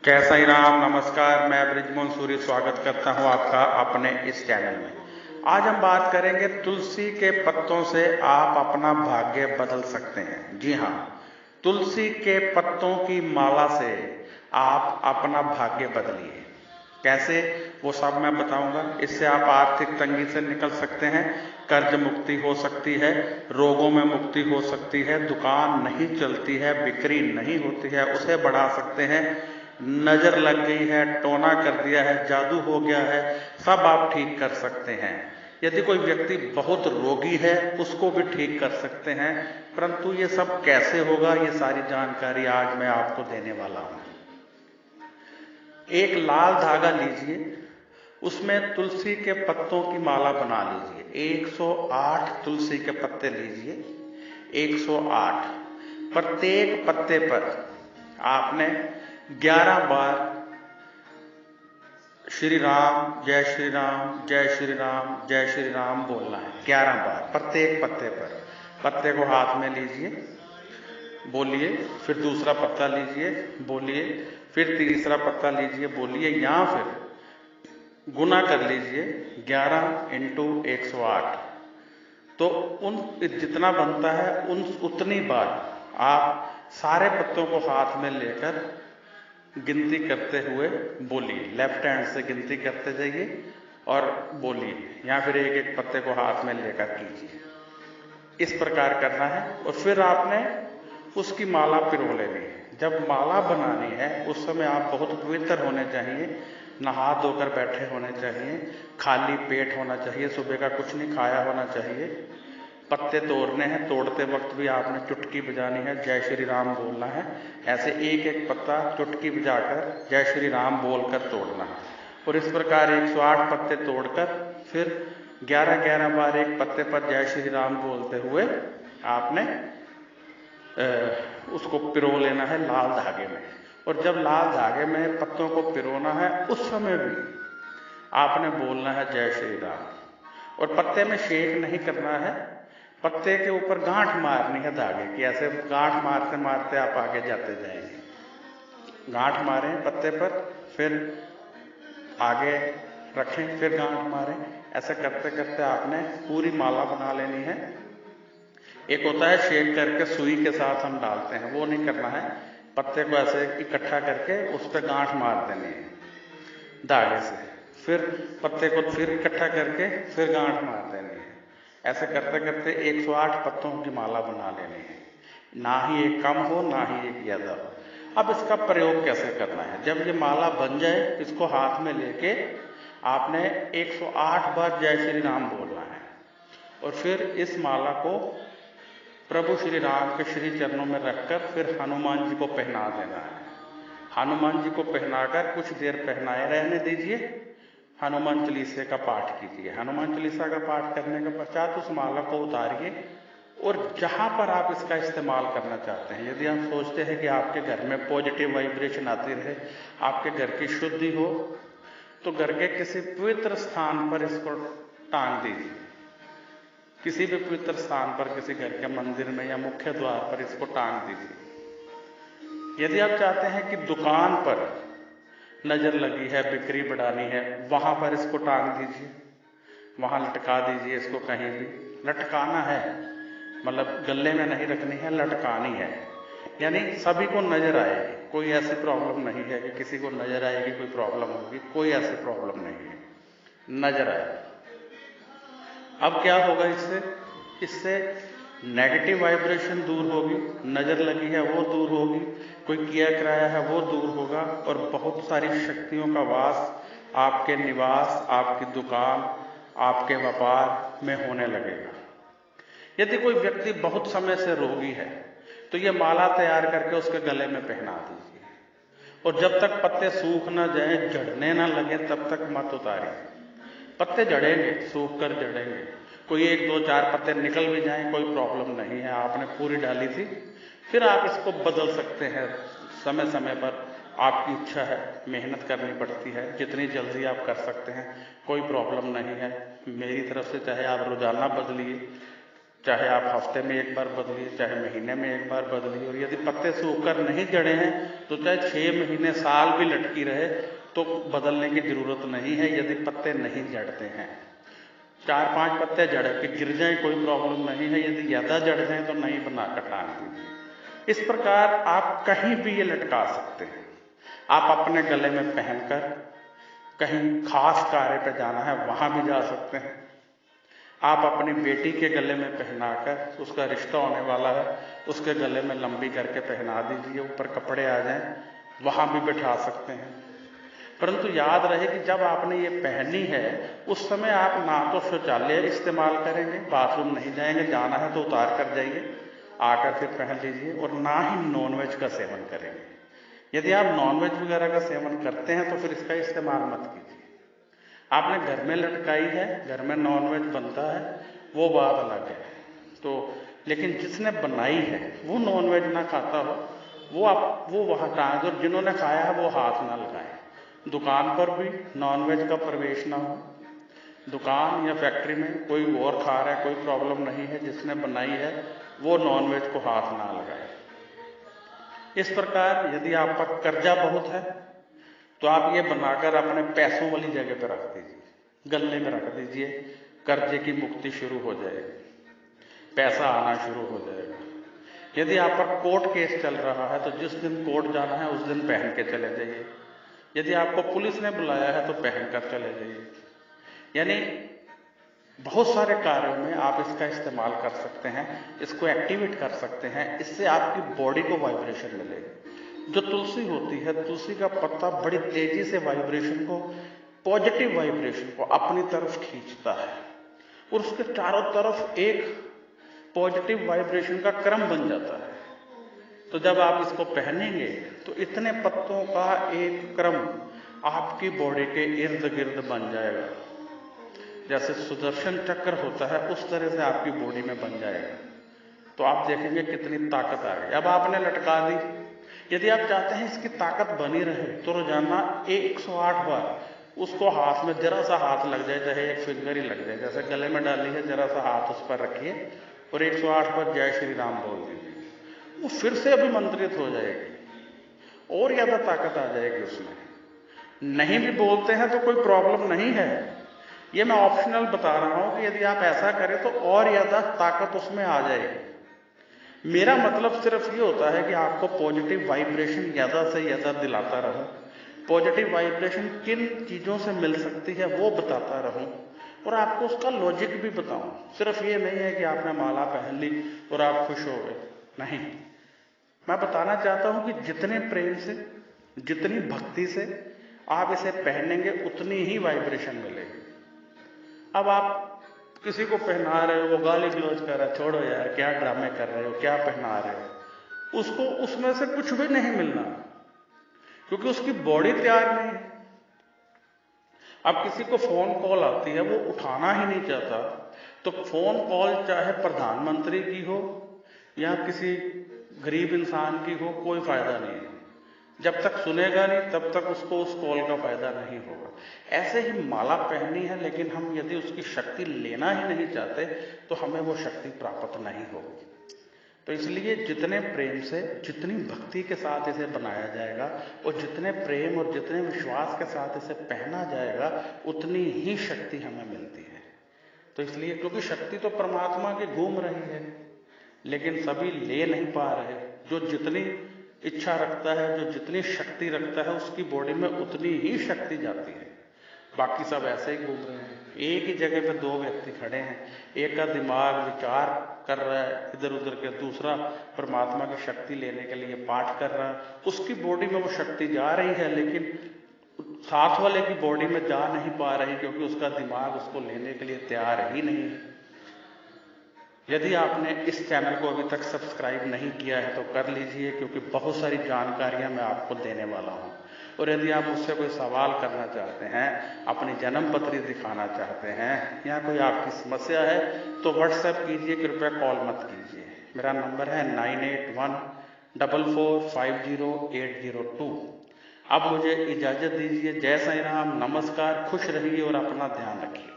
जय साईं राम, नमस्कार। मैं ब्रिजमोहन सूरी स्वागत करता हूं आपका अपने इस चैनल में। आज हम बात करेंगे तुलसी के पत्तों से आप अपना भाग्य बदल सकते हैं। जी हाँ, तुलसी के पत्तों की माला से आप अपना भाग्य बदलिए। कैसे, वो सब मैं बताऊंगा। इससे आप आर्थिक तंगी से निकल सकते हैं, कर्ज मुक्ति हो सकती है, रोगों में मुक्ति हो सकती है, दुकान नहीं चलती है, बिक्री नहीं होती है, उसे बढ़ा सकते हैं, नजर लग गई है, टोना कर दिया है, जादू हो गया है, सब आप ठीक कर सकते हैं। यदि कोई व्यक्ति बहुत रोगी है उसको भी ठीक कर सकते हैं। परंतु ये सब कैसे होगा, ये सारी जानकारी आज मैं आपको देने वाला हूं। एक लाल धागा लीजिए, उसमें तुलसी के पत्तों की माला बना लीजिए। 108 तुलसी के पत्ते लीजिए, 108। प्रत्येक पत्ते पर आपने 11 बार श्री राम, जय श्री राम, जय श्री राम, जय श्री राम बोलना है। 11 बार प्रत्येक पत्ते पर। पत्ते को हाथ में लीजिए, बोलिए, फिर दूसरा पत्ता लीजिए, बोलिए, फिर तीसरा पत्ता लीजिए, बोलिए, या फिर गुना कर लीजिए 11 इंटू 108। तो उन जितना बनता है उतनी बार आप सारे पत्तों को हाथ में लेकर गिनती करते हुए बोलिए। लेफ्ट हैंड से गिनती करते जाइए और बोलिए, या फिर एक एक पत्ते को हाथ में लेकर कीजिए। इस प्रकार करना है और फिर आपने उसकी माला पिरो लेनी है। जब माला बनानी है उस समय आप बहुत पवित्र होने चाहिए, नहा धोकर बैठे होने चाहिए, खाली पेट होना चाहिए, सुबह का कुछ नहीं खाया होना चाहिए। पत्ते तोड़ने हैं, तोड़ते वक्त भी आपने चुटकी बजानी है, जय श्री राम बोलना है। ऐसे एक एक पत्ता चुटकी बजाकर जय श्री राम बोलकर तोड़ना है। और इस प्रकार 108 पत्ते तोड़कर फिर 11-11 बार एक पत्ते पर जय श्री राम बोलते हुए आपने उसको पिरो लेना है लाल धागे में। और जब लाल धागे में पत्तों को पिरोना है उस समय भी आपने बोलना है जय श्री राम। और पत्ते में शेक नहीं करना है, पत्ते के ऊपर गांठ मारनी है धागे की। ऐसे गांठ मारते मारते आप आगे जाते जाएंगे। गांठ मारें पत्ते पर, फिर आगे रखें, फिर गांठ मारें। ऐसे करते करते आपने पूरी माला बना लेनी है। एक होता है शेक करके सुई के साथ हम डालते हैं, वो नहीं करना है। पत्ते को ऐसे इकट्ठा करके उस पर गांठ मार देनी है धागे से, फिर पत्ते को फिर इकट्ठा करके फिर गांठ मार देनी है। ऐसे करते करते 108 पत्तों की माला बना लेनी है। ना ही एक कम हो, ना ही एक ज्यादा हो। अब इसका प्रयोग कैसे करना है? जब ये माला बन जाए इसको हाथ में लेके आपने 108 बार जय श्री राम बोलना है। और फिर इस माला को प्रभु श्री राम के श्री चरणों में रखकर फिर हनुमान जी को पहना देना है। हनुमान जी को पहनाकर कुछ देर पहनाए रहने दीजिए। हनुमान चालीसा का पाठ कीजिए। हनुमान चालीसा का पाठ करने के पश्चात उस माला को उतारिए और जहां पर आप इसका इस्तेमाल करना चाहते हैं, यदि आप सोचते हैं कि आपके घर में पॉजिटिव वाइब्रेशन आती रहे, आपके घर की शुद्धि हो, तो घर के किसी पवित्र स्थान पर इसको टांग दीजिए। किसी भी पवित्र स्थान पर, किसी घर के मंदिर में या मुख्य द्वार पर इसको टांग दीजिए। यदि आप चाहते हैं कि दुकान पर नजर लगी है, बिक्री बढ़ानी है, वहां पर इसको टांग दीजिए, वहां लटका दीजिए। इसको कहीं भी लटकाना है, मतलब गले में नहीं रखनी है, लटकानी है। यानी सभी को नजर आएगी। कोई ऐसी प्रॉब्लम नहीं है कि किसी को नजर आएगी कोई प्रॉब्लम होगी, कोई ऐसी प्रॉब्लम नहीं है, नजर आएगी। अब क्या होगा इससे नेगेटिव वाइब्रेशन दूर होगी, नजर लगी है वो दूर होगी, कोई किया कराया है वो दूर होगा, और बहुत सारी शक्तियों का वास आपके निवास, आपकी दुकान, आपके व्यापार में होने लगेगा। यदि कोई व्यक्ति बहुत समय से रोगी है तो ये माला तैयार करके उसके गले में पहना दीजिए। और जब तक पत्ते सूख ना जाए, झड़ने ना लगे, तब तक मत उतारिए। पत्ते झड़ेंगे, सूख कर झड़ेंगे। कोई 1, 2, 4 पत्ते निकल भी जाएं, कोई प्रॉब्लम नहीं है। आपने पूरी डाली थी, फिर आप इसको बदल सकते हैं समय समय पर। आपकी इच्छा है, मेहनत करनी पड़ती है, जितनी जल्दी आप कर सकते हैं, कोई प्रॉब्लम नहीं है। मेरी तरफ से चाहे आप रोजाना बदलिए, चाहे आप हफ्ते में एक बार बदलिए, चाहे महीने में एक बार बदलिए। और यदि पत्ते सूखकर नहीं जड़े हैं तो चाहे 6 महीने साल भी लटकी रहे तो बदलने की जरूरत नहीं है, यदि पत्ते नहीं जड़ते हैं। 4-5 पत्ते जड़ के गिर जाए कोई प्रॉब्लम नहीं है, यदि ज़्यादा जड़ जाए तो नहीं बनाकर टांग दीजिए। इस प्रकार आप कहीं भी ये लटका सकते हैं। आप अपने गले में पहनकर कहीं खास कार्य पर जाना है वहां भी जा सकते हैं। आप अपनी बेटी के गले में पहनाकर, उसका रिश्ता होने वाला है, उसके गले में लंबी करके पहना दीजिए, ऊपर कपड़े आ जाएं, वहां भी बैठा सकते हैं। परंतु याद रहे कि जब आपने ये पहनी है उस समय आप ना तो शौचालय इस्तेमाल करेंगे, बाथरूम नहीं जाएंगे, जाना है तो उतार कर जाइए, आकर फिर पहन लीजिए। और ना ही नॉनवेज का सेवन करेंगे। यदि आप नॉनवेज वगैरह का सेवन करते हैं तो फिर इसका इस्तेमाल मत कीजिए। आपने घर में लटकाई है, घर में नॉनवेज बनता है, वो बात अलग है। तो लेकिन जिसने बनाई है वो नॉनवेज ना खाता हो, वो वहां टांग, और जिन्होंने खाया है वो हाथ ना लगाए। दुकान पर भी नॉनवेज का प्रवेश ना हो। दुकान या फैक्ट्री में कोई और खा रहा है, कोई प्रॉब्लम नहीं है, जिसने बनाई है वो नॉनवेज को हाथ ना लगाए। इस प्रकार यदि आप पर कर्जा बहुत है तो आप ये बनाकर अपने पैसों वाली जगह पर रख दीजिए, गले में रख दीजिए, कर्जे की मुक्ति शुरू हो जाएगी, पैसा आना शुरू हो जाएगा। यदि आप पर कोर्ट केस चल रहा है तो जिस दिन कोर्ट जाना है उस दिन पहन के चले जाइए। यदि आपको पुलिस ने बुलाया है तो पहन कर चले जाइए। यानी बहुत सारे कार्यों में आप इसका इस्तेमाल कर सकते हैं, इसको एक्टिवेट कर सकते हैं। इससे आपकी बॉडी को वाइब्रेशन मिलेगी। जो तुलसी होती है, तुलसी का पत्ता बड़ी तेजी से वाइब्रेशन को, पॉजिटिव वाइब्रेशन को अपनी तरफ खींचता है और उसके चारों तरफ एक पॉजिटिव वाइब्रेशन का क्रम बन जाता है। तो जब आप इसको पहनेंगे तो इतने पत्तों का एक क्रम आपकी बॉडी के इर्द गिर्द बन जाएगा। जैसे सुदर्शन चक्र होता है उस तरह से आपकी बॉडी में बन जाएगा। तो आप देखेंगे कितनी ताकत आ गई। अब आपने लटका दी, यदि आप चाहते हैं इसकी ताकत बनी रहे तो रोजाना 108 बार उसको हाथ में जरा सा हाथ लग जाए, चाहे एक फिंगर ही लग जाए, जैसे गले में डाली है, जरा सा हाथ उस पर रखिए और 108 बार जय श्री राम बोल दीजिए। वो फिर से अभिमंत्रित हो जाएगी और ज्यादा ताकत आ जाएगी उसमें। नहीं भी बोलते हैं तो कोई प्रॉब्लम नहीं है, ये मैं ऑप्शनल बता रहा हूं कि यदि आप ऐसा करें तो और ज्यादा ताकत उसमें आ जाएगी। मेरा मतलब सिर्फ ये होता है कि आपको पॉजिटिव वाइब्रेशन ज्यादा से ज्यादा दिलाता रहूं, पॉजिटिव वाइब्रेशन किन चीजों से मिल सकती है वो बताता रहूं और आपको उसका लॉजिक भी बताऊं। सिर्फ ये नहीं है कि आपने माला पहन ली और आप खुश हो गए, नहीं। मैं बताना चाहता हूं कि जितने प्रेम से, जितनी भक्ति से आप इसे पहनेंगे उतनी ही वाइब्रेशन मिलेगी। अब आप किसी को पहना रहे हो, वो गाली गलौज कर रहा है, छोड़ो यार क्या ड्रामे कर रहे हो, क्या पहना रहे हो, उसको उसमें से कुछ भी नहीं मिलना क्योंकि उसकी बॉडी तैयार नहीं है। अब किसी को फोन कॉल आती है, वो उठाना ही नहीं चाहता, तो फोन कॉल चाहे प्रधानमंत्री की हो या किसी गरीब इंसान की हो, कोई फायदा नहीं है। जब तक सुनेगा नहीं तब तक उसको उस कॉल का फायदा नहीं होगा। ऐसे ही माला पहननी है, लेकिन हम यदि उसकी शक्ति लेना ही नहीं चाहते तो हमें वो शक्ति प्राप्त नहीं होगी। तो इसलिए जितने प्रेम से, जितनी भक्ति के साथ इसे बनाया जाएगा और जितने प्रेम और जितने विश्वास के साथ इसे पहना जाएगा उतनी ही शक्ति हमें मिलती है। तो इसलिए, क्योंकि शक्ति तो परमात्मा की घूम रही है लेकिन सभी ले नहीं पा रहे। जो जितनी इच्छा रखता है, जो जितनी शक्ति रखता है, उसकी बॉडी में उतनी ही शक्ति जाती है। बाकी सब ऐसे ही घूम रहे हैं। एक ही जगह पे दो व्यक्ति खड़े हैं, एक का दिमाग विचार कर रहा है इधर उधर के, दूसरा परमात्मा की शक्ति लेने के लिए पाठ कर रहा है। उसकी बॉडी में वो शक्ति जा रही है लेकिन साथ वाले की बॉडी में जा नहीं पा रही क्योंकि उसका दिमाग उसको लेने के लिए तैयार ही नहीं है। यदि आपने इस चैनल को अभी तक सब्सक्राइब नहीं किया है तो कर लीजिए, क्योंकि बहुत सारी जानकारियां मैं आपको देने वाला हूं। और यदि आप मुझसे कोई सवाल करना चाहते हैं, अपनी जन्म पत्री दिखाना चाहते हैं या कोई आपकी समस्या है तो व्हाट्सएप कीजिए, कृपया कॉल मत कीजिए। मेरा नंबर है 9814450802। अब मुझे इजाजत दीजिए। जय साईं राम, नमस्कार, खुश रहिए और अपना ध्यान रखिए।